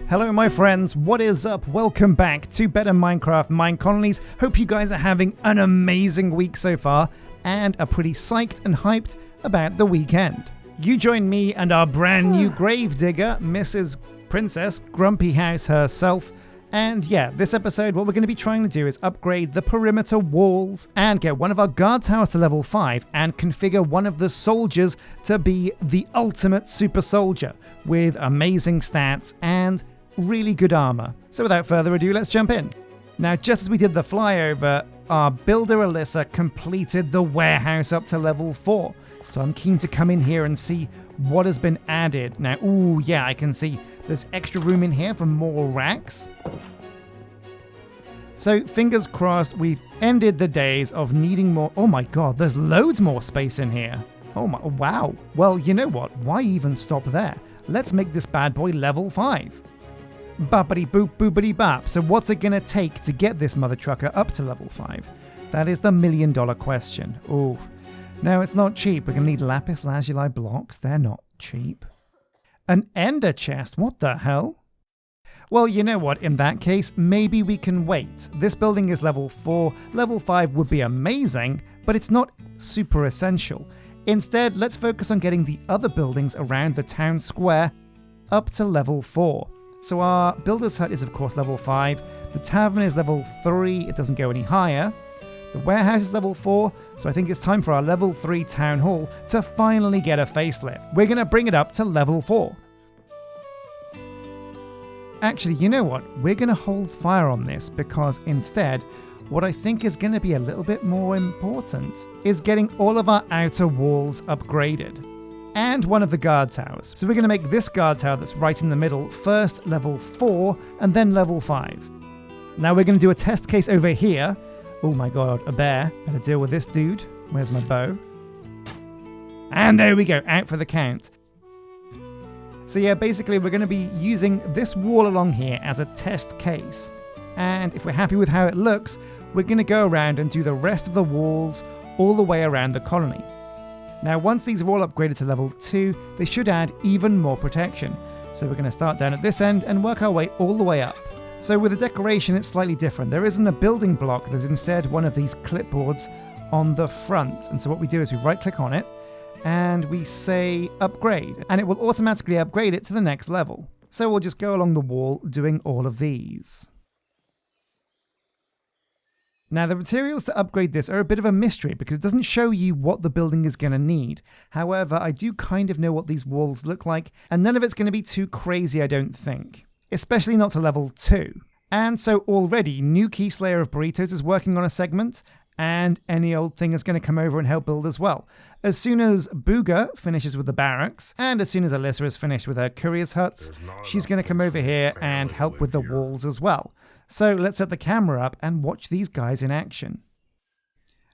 Hello my friends, what is up? Welcome back to Better Minecraft Minecolonies. Hope you guys are having an amazing week so far and are pretty psyched and hyped about the weekend. You join me and our brand new gravedigger, Mrs. Princess Grumpy House herself. And yeah, this episode what we're going to be trying to do is upgrade the perimeter walls and get one of our guard towers to level 5 and configure one of the soldiers to be the ultimate super soldier with amazing stats and really good armor. So without further ado, let's jump in. Now, just as we did the flyover, our builder Alyssa completed the warehouse up to level 4. So I'm keen to come in here and see what has been added. Now, ooh, yeah, I can see there's extra room in here for more racks. So fingers crossed we've ended the days of needing more. Oh my god, there's loads more space in here. Oh my, wow. Well, you know what? Why even stop there? Let's make this bad boy level 5. Boppity boop boopity bop. So what's it gonna take to get this mother trucker up to level 5? That is the million-dollar question. Ooh. No, it's not cheap. We're gonna need lapis lazuli blocks. They're not cheap. An ender chest? What the hell? Well, you know what? In that case, maybe we can wait. This building is level 4. Level 5 would be amazing, but it's not super essential. Instead, let's focus on getting the other buildings around the town square up to level 4. So our builder's hut is of course level 5, the tavern is level 3, it doesn't go any higher, the warehouse is level 4, so I think it's time for our level 3 town hall to finally get a facelift. We're going to bring it up to level 4. Actually, you know what? We're going to hold fire on this because instead, what I think is going to be a little bit more important is getting all of our outer walls upgraded. And one of the guard towers. So we're going to make this guard tower that's right in the middle first level 4 and then level 5. Now we're going to do a test case over here. Oh my god, a bear. Better deal with this dude. Where's my bow? And there we go, out for the count. So yeah, basically we're going to be using this wall along here as a test case. And if we're happy with how it looks, we're going to go around and do the rest of the walls all the way around the colony. Now, once these are all upgraded to level 2, they should add even more protection. So we're going to start down at this end and work our way all the way up. So with the decoration, it's slightly different. There isn't a building block, there's instead one of these clipboards on the front. And so what we do is we right click on it and we say upgrade, and it will automatically upgrade it to the next level. So we'll just go along the wall doing all of these. Now the materials to upgrade this are a bit of a mystery because it doesn't show you what the building is going to need. However, I do kind of know what these walls look like, and none of it's going to be too crazy, I don't think. Especially not to level 2. And so already, new Keyslayer of Burritos is working on a segment, and any old thing is going to come over and help build as well. As soon as Booga finishes with the barracks, and as soon as Alyssa is finished with her courier's huts, she's going to come over here and help with the walls as well. So let's set the camera up and watch these guys in action.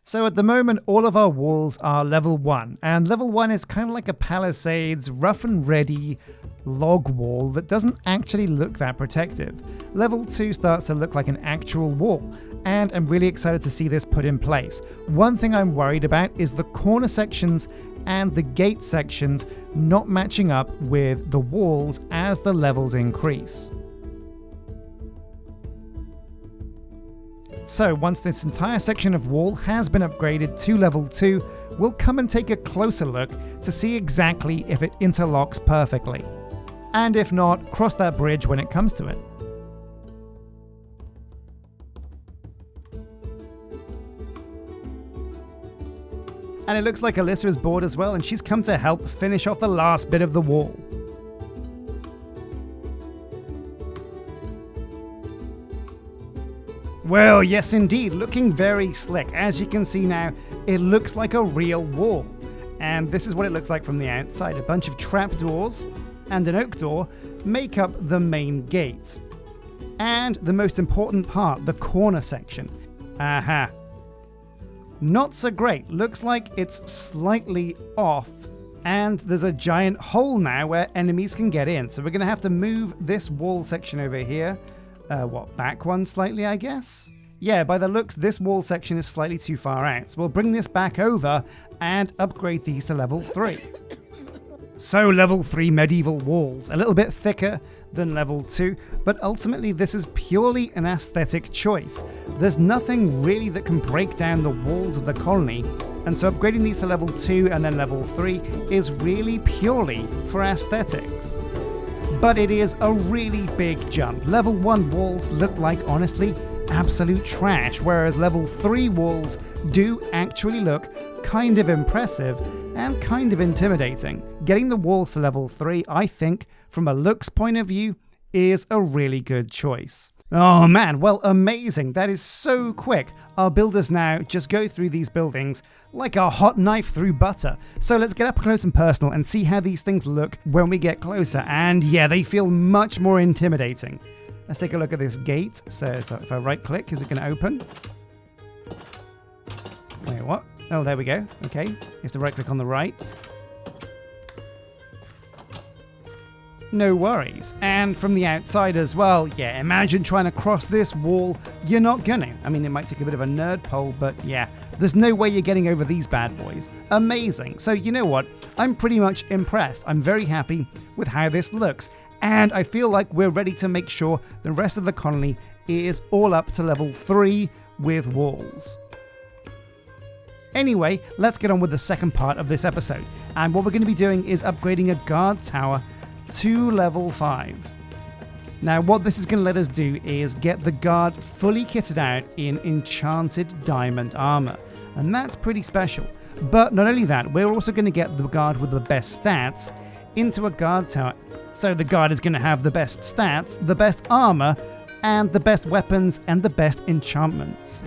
So at the moment, all of our walls are level 1, and level 1 is kind of like a Palisades rough and ready log wall that doesn't actually look that protective. Level 2 starts to look like an actual wall, and I'm really excited to see this put in place. One thing I'm worried about is the corner sections and the gate sections not matching up with the walls as the levels increase. So once this entire section of wall has been upgraded to level 2, we'll come and take a closer look to see exactly if it interlocks perfectly. And if not, cross that bridge when it comes to it. And it looks like Alyssa is bored as well, and she's come to help finish off the last bit of the wall. Well, yes indeed, looking very slick. As you can see now, it looks like a real wall. And this is what it looks like from the outside. A bunch of trapdoors and an oak door make up the main gate. And the most important part, the corner section. Aha. Not so great. Looks like it's slightly off. And there's a giant hole now where enemies can get in. So we're going to have to move this wall section over here. Back one slightly, I guess? Yeah, by the looks, this wall section is slightly too far out. So we'll bring this back over and upgrade these to level 3. So level 3 medieval walls, a little bit thicker than level 2, but ultimately this is purely an aesthetic choice. There's nothing really that can break down the walls of the colony, and so upgrading these to level 2 and then level 3 is really purely for aesthetics. But it is a really big jump. Level 1 walls look like, honestly, absolute trash, whereas level 3 walls do actually look kind of impressive and kind of intimidating. Getting the walls to level 3, I think, from a looks point of view, is a really good choice. Oh man, well, amazing. That is so quick. Our builders now just go through these buildings like a hot knife through butter. So let's get up close and personal and see how these things look when we get closer. And yeah, they feel much more intimidating. Let's take a look at this gate. So if I right click, is it going to open? Wait, what? Oh, there we go. Okay, you have to right click on the right. No worries. And from the outside as well, yeah, imagine trying to cross this wall. You're not gonna. I mean, it might take a bit of a nerd pole, but yeah, there's no way you're getting over these bad boys. Amazing. So you know what? I'm pretty much impressed. I'm very happy with how this looks. And I feel like we're ready to make sure the rest of the colony is all up to level 3 with walls. Anyway, let's get on with the second part of this episode. And what we're going to be doing is upgrading a guard tower to level 5. Now what this is going to let us do is get the guard fully kitted out in enchanted diamond armor, and that's pretty special. But not only that, we're also going to get the guard with the best stats into a guard tower. So the guard is going to have the best stats, the best armor, and the best weapons and the best enchantments.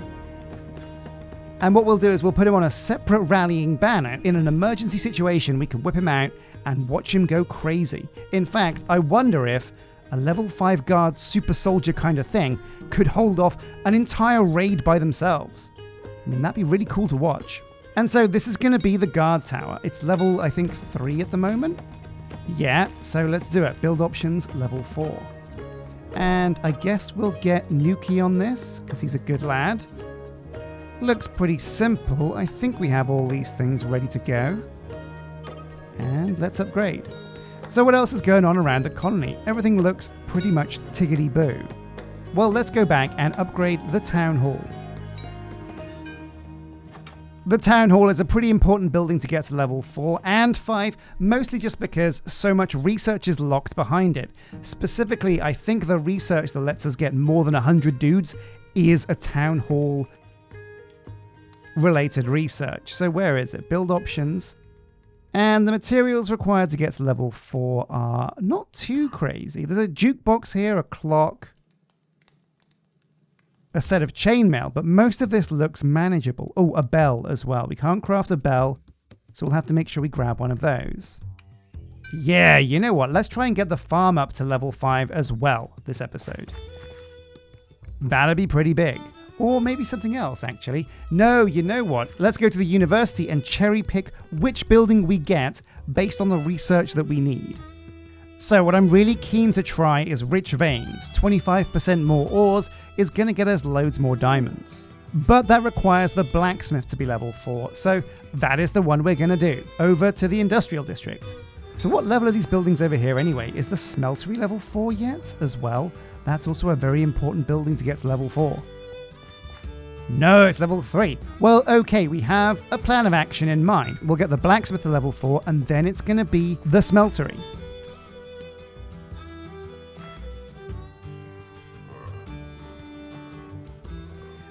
And what we'll do is we'll put him on a separate rallying banner. In an emergency situation, we can whip him out and watch him go crazy. In fact, I wonder if a level 5 guard super soldier kind of thing could hold off an entire raid by themselves. I mean, that'd be really cool to watch. And so this is going to be the guard tower. It's level, I think, 3 at the moment. Yeah, so let's do it. Build options, level 4. And I guess we'll get Nuki on this, because he's a good lad. Looks pretty simple. I think we have all these things ready to go. And let's upgrade. So what else is going on around the colony? Everything looks pretty much tiggity-boo. Well, let's go back and upgrade the town hall. The town hall is a pretty important building to get to level 4 and 5, mostly just because so much research is locked behind it. Specifically, I think the research that lets us get more than 100 dudes is a town hall related research. So where is it? Build options. And the materials required to get to level 4 are not too crazy. There's a jukebox here, a clock, a set of chainmail, but most of this looks manageable. Oh, a bell as well. We can't craft a bell, so we'll have to make sure we grab one of those. Yeah, you know what? Let's try and get the farm up to level 5 as well this episode. That'd be pretty big. Or maybe something else, actually. No, you know what? Let's go to the university and cherry pick which building we get based on the research that we need. So what I'm really keen to try is rich veins. 25% more ores is going to get us loads more diamonds. But that requires the blacksmith to be level 4, so that is the one we're going to do. Over to the industrial district. So what level are these buildings over here anyway? Is the smeltery level 4 yet as well? That's also a very important building to get to level 4. No, it's level 3. Well, okay, we have a plan of action in mind. We'll get the blacksmith to level 4, and then it's going to be the smeltery.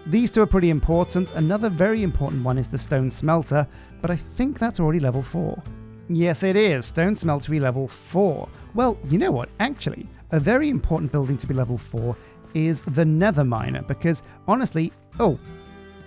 These two are pretty important. Another very important one is the stone smelter, but I think that's already level 4. Yes, it is. Stone smeltery level 4. Well, you know what? Actually, a very important building to be level 4 is the nether miner, because honestly, oh,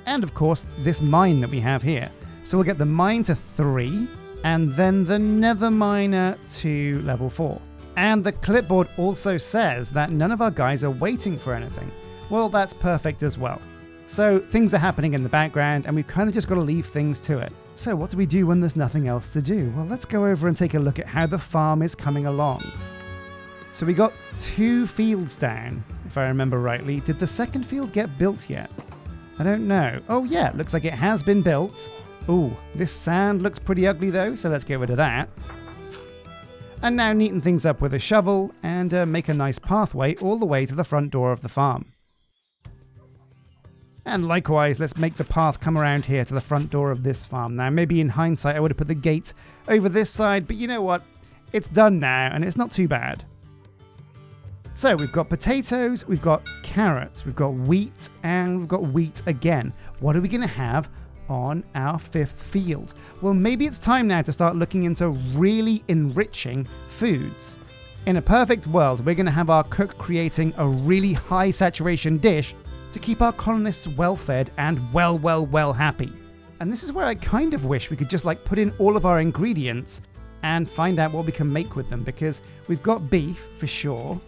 and of course, this mine that we have here. So we'll get the mine to 3, and then the nether miner to level 4. And the clipboard also says that none of our guys are waiting for anything. Well, that's perfect as well. So things are happening in the background, and we've kind of just got to leave things to it. So what do we do when there's nothing else to do? Well, let's go over and take a look at how the farm is coming along. So we got 2 fields down, if I remember rightly. Did the second field get built yet? I don't know. Oh yeah, looks like it has been built. Ooh, this sand looks pretty ugly though, so let's get rid of that. And now neaten things up with a shovel and make a nice pathway all the way to the front door of the farm. And likewise, let's make the path come around here to the front door of this farm. Now, maybe in hindsight, I would have put the gate over this side, but you know what? It's done now, and it's not too bad. So we've got potatoes, we've got carrots, we've got wheat, and we've got wheat again. What are we going to have on our fifth field? Well, maybe it's time now to start looking into really enriching foods. In a perfect world, we're going to have our cook creating a really high saturation dish to keep our colonists well fed and well happy. And this is where I kind of wish we could just like put in all of our ingredients and find out what we can make with them, because we've got beef for sure,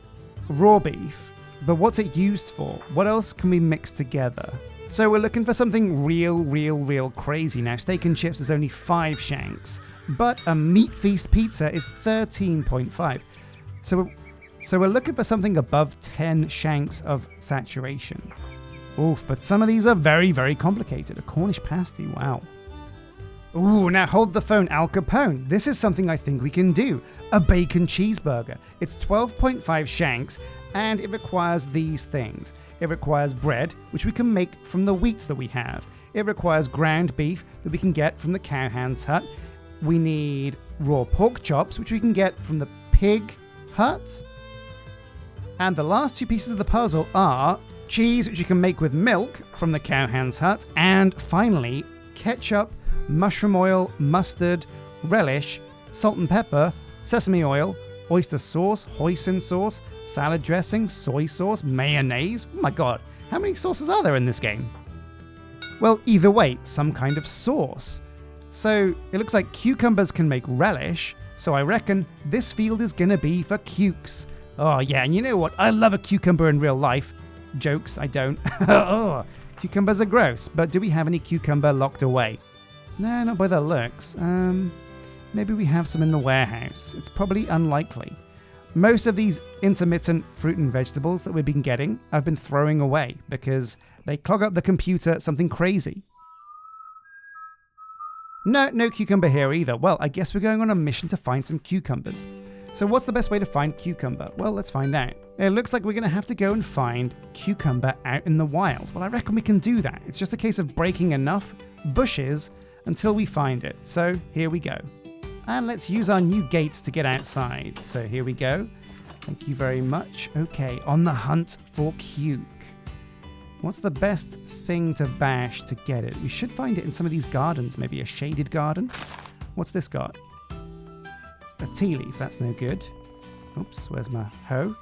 raw beef, but what's it used for? What else can we mix together? So we're looking for something real crazy. Now, steak and chips is only 5 shanks, but a meat feast pizza is 13.5. So we're looking for something above 10 shanks of saturation. Oof, but some of these are very complicated. A Cornish pasty, wow. Ooh, now hold the phone, Al Capone. This is something I think we can do. A bacon cheeseburger. It's 12.5 shanks, and it requires these things. It requires bread, which we can make from the wheats that we have. It requires ground beef that we can get from the cowhand's hut. We need raw pork chops, which we can get from the pig hut. And the last 2 pieces of the puzzle are cheese, which you can make with milk from the cowhand's hut, and finally, ketchup, mushroom oil, mustard, relish, salt and pepper, sesame oil, oyster sauce, hoisin sauce, salad dressing, soy sauce, mayonnaise. Oh my god, how many sauces are there in this game? Well, either way, some kind of sauce. So it looks like cucumbers can make relish, so I reckon this field is gonna be for cukes. Oh yeah, and you know what? I love a cucumber in real life. Jokes, I don't. Oh, cucumbers are gross, but do we have any cucumber locked away? No, not by the looks. Maybe we have some in the warehouse. It's probably unlikely. Most of these intermittent fruit and vegetables that we've been getting, I've been throwing away because they clog up the computer something crazy. No cucumber here either. Well, I guess we're going on a mission to find some cucumbers. So what's the best way to find cucumber? Well, let's find out. It looks like we're going to have to go and find cucumber out in the wild. Well, I reckon we can do that. It's just a case of breaking enough bushes until we find it. So here we go. And let's use our new gates to get outside. So here we go. Thank you very much. Okay, on the hunt for cuke. What's the best thing to bash to get it? We should find it in some of these gardens, maybe a shaded garden. What's this got? A tea leaf, that's no good. Oops, where's my hoe?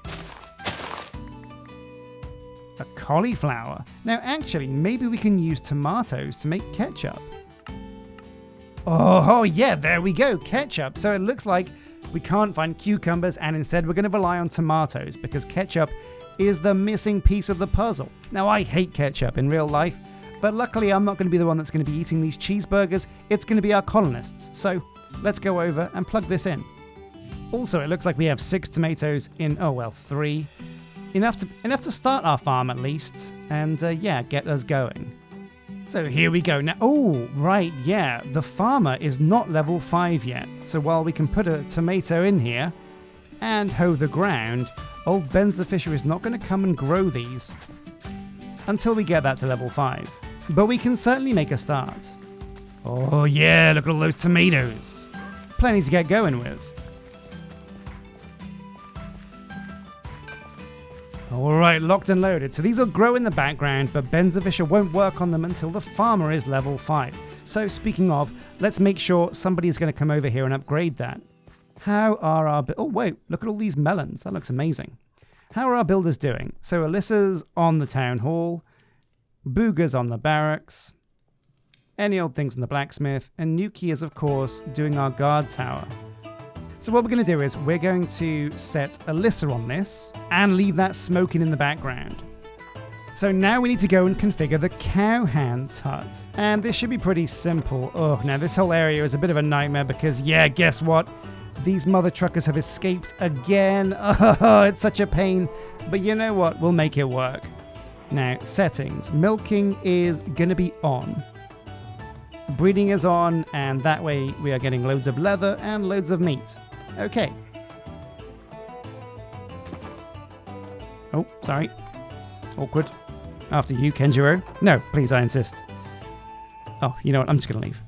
A cauliflower. Now actually, maybe we can use tomatoes to make ketchup. Oh yeah, there we go, ketchup. So it looks like we can't find cucumbers and instead we're going to rely on tomatoes because ketchup is the missing piece of the puzzle. Now I hate ketchup in real life, but luckily I'm not going to be the one that's going to be eating these cheeseburgers. It's going to be our colonists. So let's go over and plug this in. Also, it looks like we have 6 tomatoes in, 3. Enough to start our farm at least, and yeah, get us going. So here we go. Now, the farmer is not level 5 yet. So while we can put a tomato in here and hoe the ground, old Ben's the Fisher is not going to come and grow these until we get that to level 5. But we can certainly make a start. Oh yeah, look at all those tomatoes. Plenty to get going with. Alright, locked and loaded. So these will grow in the background, but Ben's the Fisher won't work on them until the farmer is level 5. So speaking of, let's make sure somebody is going to come over here and upgrade that. How are our... Oh wait, look at all these melons. That looks amazing. How are our builders doing? So Alyssa's on the town hall. Booger's on the barracks. Any old things in the blacksmith. And Nuki is, of course, doing our guard tower. So what we're going to do is we're going to set Alyssa on this and leave that smoking in the background. So now we need to go and configure the cowhand's hut. And this should be pretty simple. Oh, now this whole area is a bit of a nightmare because, yeah, guess what? These mother truckers have escaped again. Oh, it's such a pain. But you know what? We'll make it work. Now, settings. Milking is going to be on. Breeding is on, and that way we are getting loads of leather and loads of meat. Okay, Oh, sorry. Awkward. After you, Kenjiro. No, please, I insist. Oh, you know what? I'm just going to leave.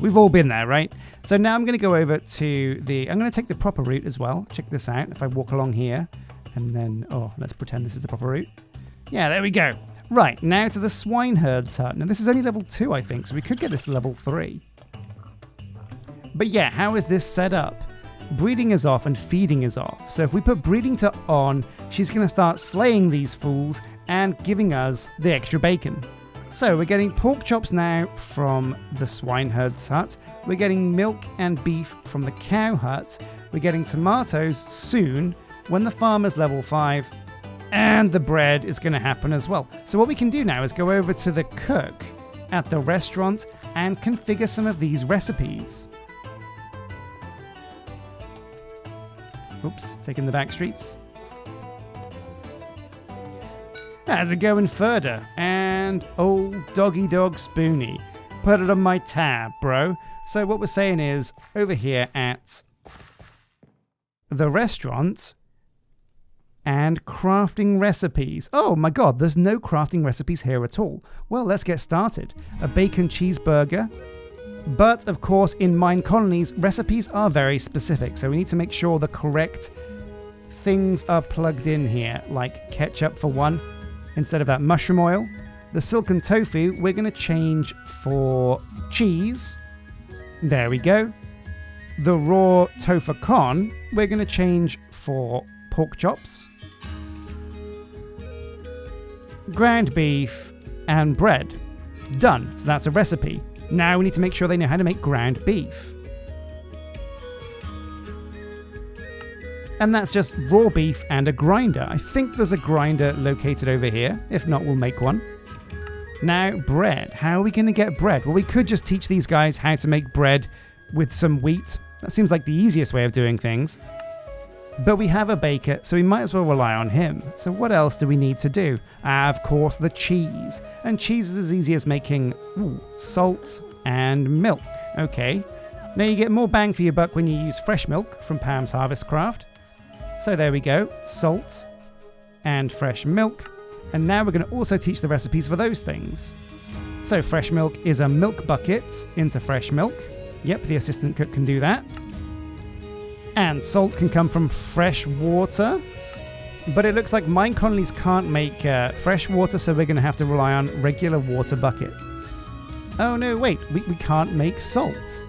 We've all been there, right? So now I'm going to go over to the... I'm going to take the proper route as well. Check this out. If I walk along here, and then... Oh, let's pretend this is the proper route. Yeah, there we go. Right, now to the swineherd's hut. Now, this is only level 2, I think, so we could get this to level 3. But yeah, how is this set up? Breeding is off and feeding is off. So if we put breeding to on, she's going to start slaying these fools and giving us the extra bacon. So we're getting pork chops now from the swineherd's hut. We're getting milk and beef from the cow hut. We're getting tomatoes soon when the farmer's level 5. And the bread is going to happen as well. So what we can do now is go over to the cook at the restaurant and configure some of these recipes. Oops, taking the back streets. How's it going further? And old doggy dog Spoonie. Put it on my tab, bro. So what we're saying is, over here at the restaurant and crafting recipes. Oh my god, there's no crafting recipes here at all. Well, let's get started. A bacon cheeseburger. But, of course, in Minecolonies, recipes are very specific, so we need to make sure the correct things are plugged in here, like ketchup for one, instead of that mushroom oil. The silken tofu, we're going to change for cheese. There we go. The raw tofu con, we're going to change for pork chops. Ground beef and bread. Done. So that's a recipe. Now we need to make sure they know how to make ground beef. And that's just raw beef and a grinder. I think there's a grinder located over here. If not, we'll make one. Now, bread. How are we going to get bread? Well, we could just teach these guys how to make bread with some wheat. That seems like the easiest way of doing things. But we have a baker, so we might as well rely on him. So what else do we need to do? Of course, the cheese. And cheese is as easy as making salt and milk. Okay. Now you get more bang for your buck when you use fresh milk from Pam's Harvestcraft. So there we go. Salt and fresh milk. And now we're going to also teach the recipes for those things. So fresh milk is a milk bucket into fresh milk. Yep, the assistant cook can do that. And salt can come from fresh water. But it looks like Minecolonies can't make fresh water, so we're going to have to rely on regular water buckets. Oh no, wait, we can't make salt.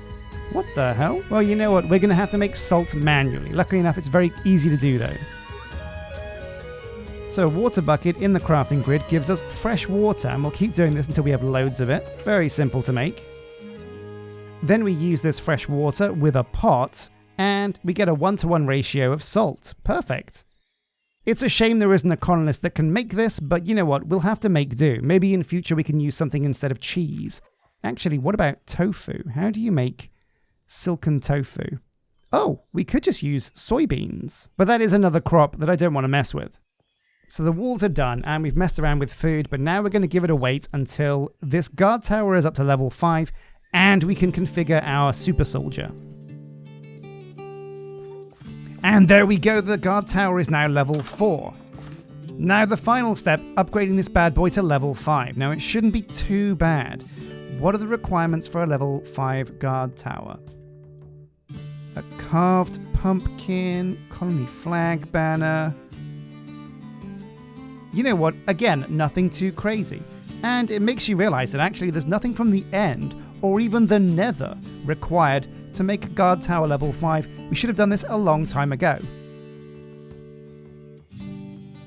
What the hell? Well, you know what? We're going to have to make salt manually. Luckily enough, it's very easy to do though. So a water bucket in the crafting grid gives us fresh water, and we'll keep doing this until we have loads of it. Very simple to make. Then we use this fresh water with a pot, and we get a 1-to-1 ratio of salt. Perfect. It's a shame there isn't a colonist that can make this, but you know what? We'll have to make do. Maybe in future we can use something instead of cheese. Actually, what about tofu? How do you make silken tofu? Oh, we could just use soybeans. But that is another crop that I don't want to mess with. So the walls are done, and we've messed around with food, but now we're going to give it a wait until this guard tower is up to level 5, and we can configure our super soldier. And there we go, the guard tower is now level 4. Now the final step, upgrading this bad boy to level 5. Now it shouldn't be too bad. What are the requirements for a level 5 guard tower? A carved pumpkin, colony flag banner. You know what, again, nothing too crazy. And it makes you realize that actually there's nothing from the end or even the nether required to make a guard tower level 5. We should have done this a long time ago.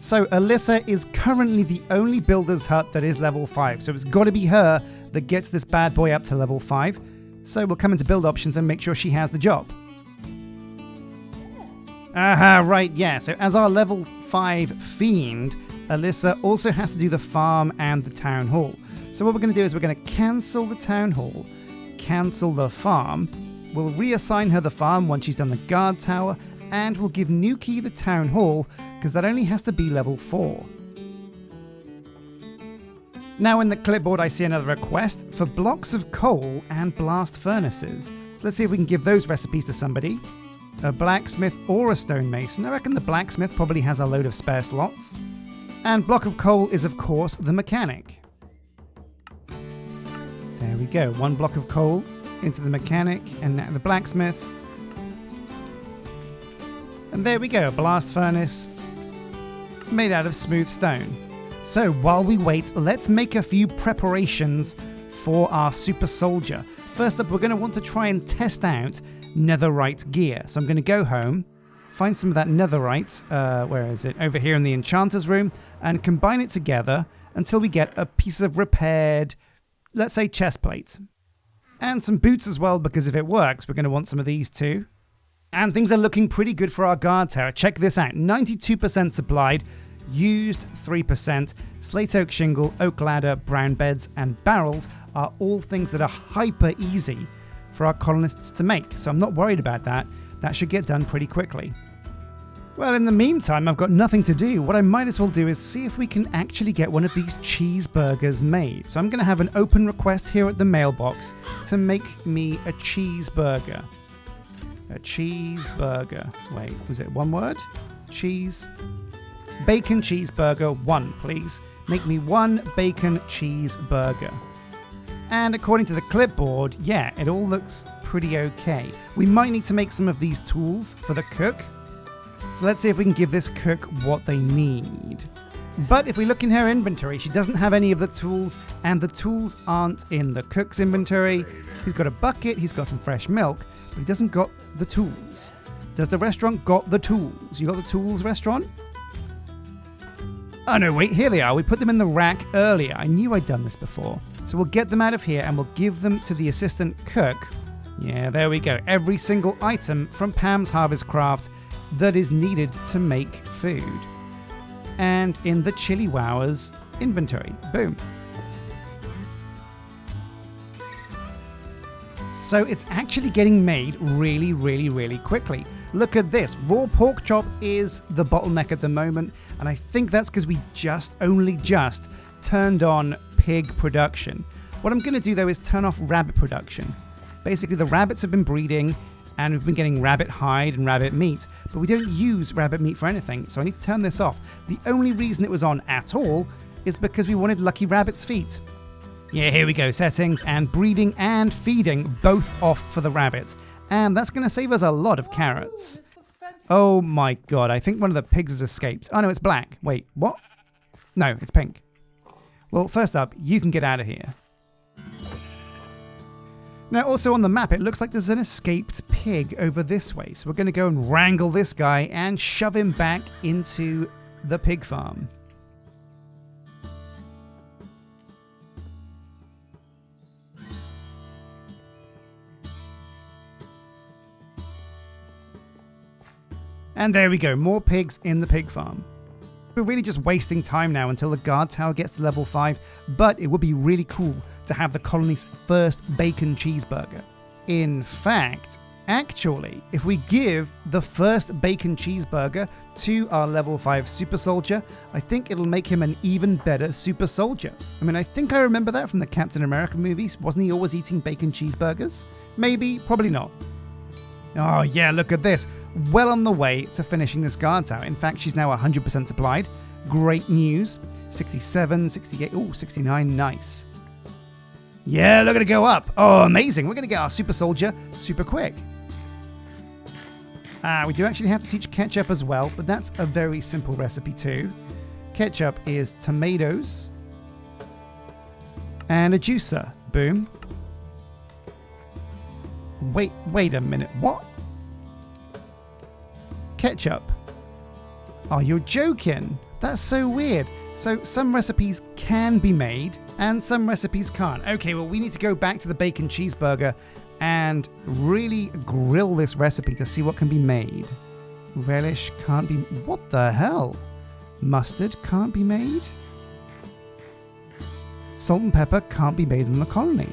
So Alyssa is currently the only builder's hut that is level 5, so it's got to be her that gets this bad boy up to level 5. So we'll come into build options and make sure she has the job. Aha, right, yeah, so as our level 5 fiend, Alyssa also has to do the farm and the town hall. So what we're going to do is we're going to cancel the town hall, cancel the farm, we'll reassign her the farm once she's done the guard tower, and we'll give Nuki the town hall, because that only has to be level 4. Now in the clipboard I see another request for blocks of coal and blast furnaces. So let's see if we can give those recipes to somebody. a blacksmith or a stonemason. I reckon the blacksmith probably has a load of spare slots. And block of coal is, of course, the mechanic. There we go. 1 block of coal into the mechanic and now the blacksmith. And there we go. A blast furnace made out of smooth stone. So while we wait, let's make a few preparations for our super soldier. First up, we're going to want to try and test out netherite gear. So I'm going to go home, find some of that netherite, where is it? Over here in the enchanter's room, and combine it together until we get a piece of repaired, let's say, chest plate. And some boots as well, because if it works, we're going to want some of these too. And things are looking pretty good for our guard tower. Check this out. 92% supplied, used 3%. Slate oak shingle, oak ladder, brown beds, and barrels are all things that are hyper easy for our colonists to make. So I'm not worried about that. That should get done pretty quickly. Well, in the meantime, I've got nothing to do. What I might as well do is see if we can actually get one of these cheeseburgers made. So I'm going to have an open request here at the mailbox to make me a cheeseburger. A cheeseburger. Wait, was it one word? Cheese. Bacon cheeseburger 1, please. Make me 1 bacon cheeseburger. And according to the clipboard, yeah, it all looks pretty okay. We might need to make some of these tools for the cook. So let's see if we can give this cook what they need. But if we look in her inventory, she doesn't have any of the tools, and the tools aren't in the cook's inventory. He's got a bucket, he's got some fresh milk, but he doesn't got the tools. Does the restaurant got the tools? You got the tools, restaurant? Oh no, wait, here they are. We put them in the rack earlier. I knew I'd done this before. So we'll get them out of here and we'll give them to the assistant cook. Yeah, there we go. Every single item from Pam's Harvestcraft that is needed to make food. And in the Chili Wowers inventory. Boom. So it's actually getting made really, really, really quickly. Look at this. Raw pork chop is the bottleneck at the moment, and I think that's because we only just turned on pig production. What I'm going to do though is turn off rabbit production. Basically the rabbits have been breeding and we've been getting rabbit hide and rabbit meat, but we don't use rabbit meat for anything, so I need to turn this off. The only reason it was on at all is because we wanted Lucky Rabbit's feet. Yeah, here we go. Settings and breeding and feeding both off for the rabbits. And that's going to save us a lot of carrots. Oh my god, I think one of the pigs has escaped. Oh no, it's black. Wait, what? No, it's pink. Well, first up, you can get out of here. Now, also on the map, it looks like there's an escaped pig over this way. So we're going to go and wrangle this guy and shove him back into the pig farm. And there we go, more pigs in the pig farm. We're really just wasting time now until the guard tower gets to level 5, but it would be really cool to have the colony's first bacon cheeseburger. In fact, actually, if we give the first bacon cheeseburger to our level 5 super soldier, I think it'll make him an even better super soldier. I mean, I think I remember that from the Captain America movies. Wasn't he always eating bacon cheeseburgers? Maybe, probably not. Oh yeah, look at this. Well on the way to finishing this guard tower. In fact, she's now 100% supplied. Great news. 67, 68, oh, 69, nice. Yeah, look at it go up. Oh, amazing. We're going to get our super soldier super quick. We do actually have to teach ketchup as well, but that's a very simple recipe too. Ketchup is tomatoes and a juicer. Boom. Wait a minute. What? Ketchup. Oh, you're joking. That's so weird. So some recipes can be made and some recipes can't. Okay, well, we need to go back to the bacon cheeseburger and really grill this recipe to see what can be made. Relish can't be... What the hell? Mustard can't be made? Salt and pepper can't be made in the colony.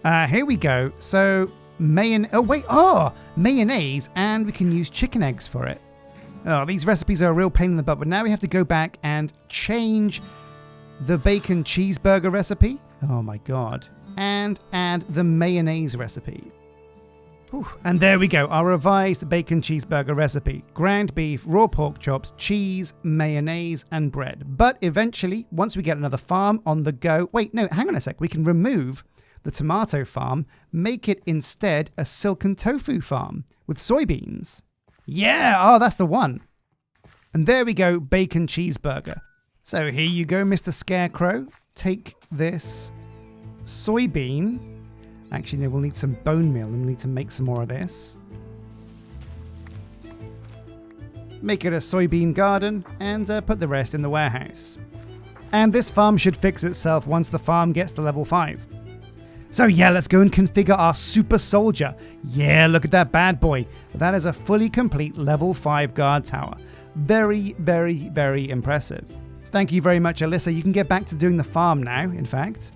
Here we go. So... mayonnaise, and we can use chicken eggs for it. Oh, these recipes are a real pain in the butt, but now we have to go back and change the bacon cheeseburger recipe. Oh my god. And add the mayonnaise recipe. Whew. And there we go, our revised bacon cheeseburger recipe. Ground beef, raw pork chops, cheese, mayonnaise, and bread. But eventually, once we get another farm on the go... Wait, no, hang on a sec. We can remove the tomato farm, make it instead a silken tofu farm with soybeans. Yeah, oh, that's the one. And there we go, bacon cheeseburger. So here you go, Mr. Scarecrow. Take this soybean. Actually, no, we'll need some bone meal and we'll need to make some more of this. Make it a soybean garden and put the rest in the warehouse. And this farm should fix itself once the farm gets to level 5. So yeah, let's go and configure our super soldier. Yeah, look at that bad boy. That is a fully complete level 5 guard tower. Very, very, very impressive. Thank you very much, Alyssa. You can get back to doing the farm now, in fact.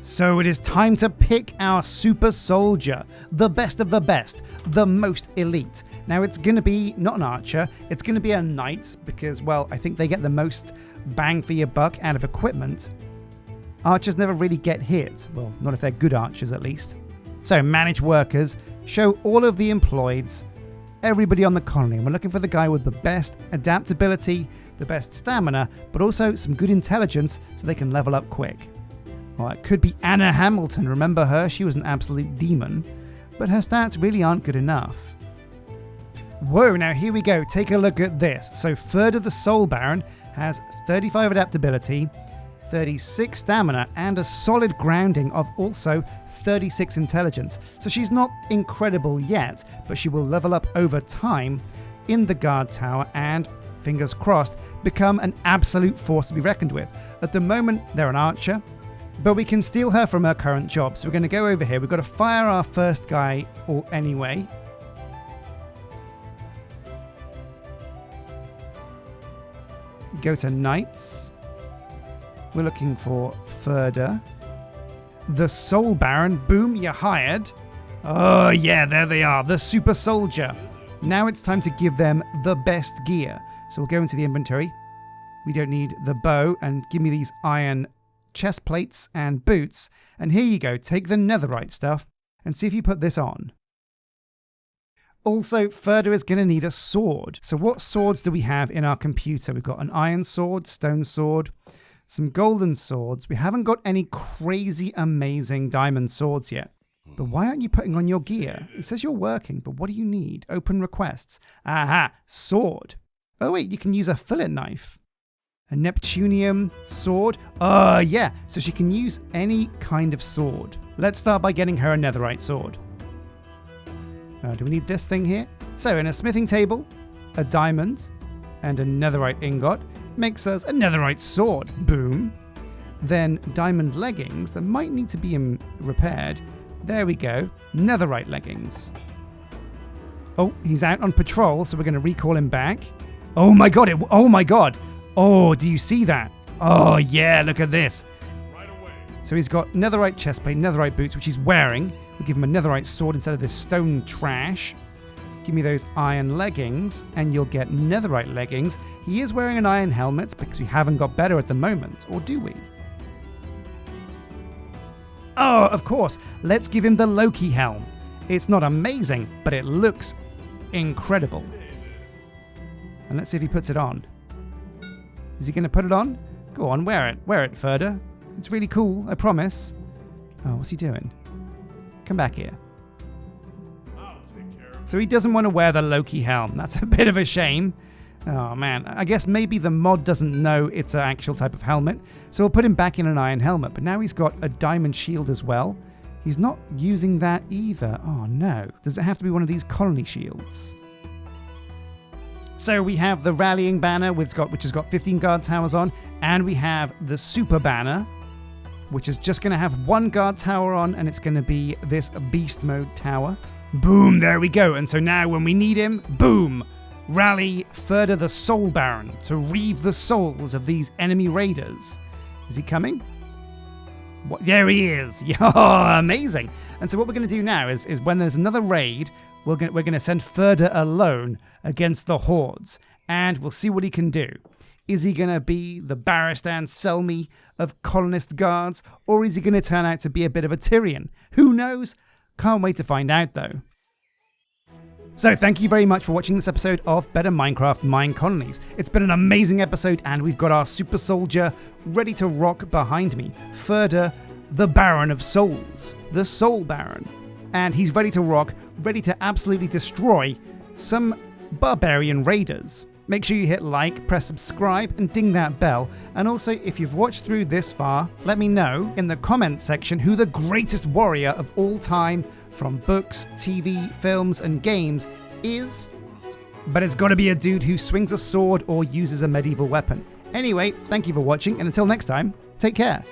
So it is time to pick our super soldier, the best of the best, the most elite. Now it's going to be not an archer, it's going to be a knight because, well, I think they get the most bang for your buck out of equipment. Archers never really get hit, well, not if they're good archers at least. So manage workers, show all of the employeds, everybody on the colony. And we're looking for the guy with the best adaptability, the best stamina, but also some good intelligence so they can level up quick. Well, it could be Anna Hamilton. Remember her? She was an absolute demon. But her stats really aren't good enough. Whoa, now here we go. Take a look at this. So Ferda the Soul Baron has 35 adaptability, 36 stamina, and a solid grounding of also 36 intelligence. So she's not incredible yet, but she will level up over time in the guard tower and, fingers crossed, become an absolute force to be reckoned with. At the moment, they're an archer, but we can steal her from her current job. So we're going to go over here. We've got to fire our first guy anyway. Go to Knights. We're looking for Ferda. The Soul Baron. Boom, you're hired. Oh yeah, there they are. The Super Soldier. Now it's time to give them the best gear. So we'll go into the inventory. We don't need the bow, and give me these iron chest plates and boots. And here you go, take the netherite stuff and see if you put this on. Also, Ferda is going to need a sword. So what swords do we have in our computer? We've got an iron sword, stone sword, some golden swords. We haven't got any crazy amazing diamond swords yet. But why aren't you putting on your gear? It says you're working, but what do you need? Open requests. Aha, sword. Oh wait, you can use a fillet knife. A Neptunium sword? Yeah, so she can use any kind of sword. Let's start by getting her a netherite sword. Do we need this thing here? So in a smithing table, a diamond and a netherite ingot makes us a netherite sword. Boom. Then diamond leggings that might need to be repaired. There we go, netherite leggings. Oh, he's out on patrol, so we're going to recall him back. Oh my god, oh my god. Oh, do you see that? Oh yeah, look at this. Right away. So he's got netherite chestplate, netherite boots, which he's wearing. We'll give him a netherite sword instead of this stone trash. Give me those iron leggings, and you'll get netherite leggings. He is wearing an iron helmet, because we haven't got better at the moment, or do we? Oh, of course, let's give him the Loki helm. It's not amazing, but it looks incredible. And let's see if he puts it on. Is he going to put it on? Go on, wear it, Ferda. It's really cool, I promise. Oh, what's he doing? Come back here. So he doesn't want to wear the Loki helm. That's a bit of a shame. Oh man, I guess maybe the mod doesn't know it's an actual type of helmet, so we'll put him back in an iron helmet, but now he's got a diamond shield as well. He's not using that either. Oh no. Does it have to be one of these colony shields? So we have the rallying banner, which has got 15 guard towers on, and we have the super banner, which is just going to have one guard tower on, and it's going to be this beast mode tower. Boom, there we go. And so now when we need him, boom, rally Ferda the Soul Baron to reave the souls of these enemy raiders. Is he coming? What? There he is. Yeah, amazing. And so what we're going to do now is when there's another raid, we're going to send Ferda alone against the hordes, and we'll see what he can do. Is he going to be the Baristan Selmy of colonist guards, or is he going to turn out to be a bit of a Tyrion? Who knows? Can't wait to find out though. So thank you very much for watching this episode of Better Minecraft Minecolonies. It's been an amazing episode and we've got our super soldier ready to rock behind me. Further, the Baron of Souls, the Soul Baron. And he's ready to rock, ready to absolutely destroy some barbarian raiders. Make sure you hit like, press subscribe and ding that bell. And also, if you've watched through this far, let me know in the comments section who the greatest warrior of all time from books, TV, films and games is. But it's gotta be a dude who swings a sword or uses a medieval weapon. Anyway, thank you for watching and until next time, take care.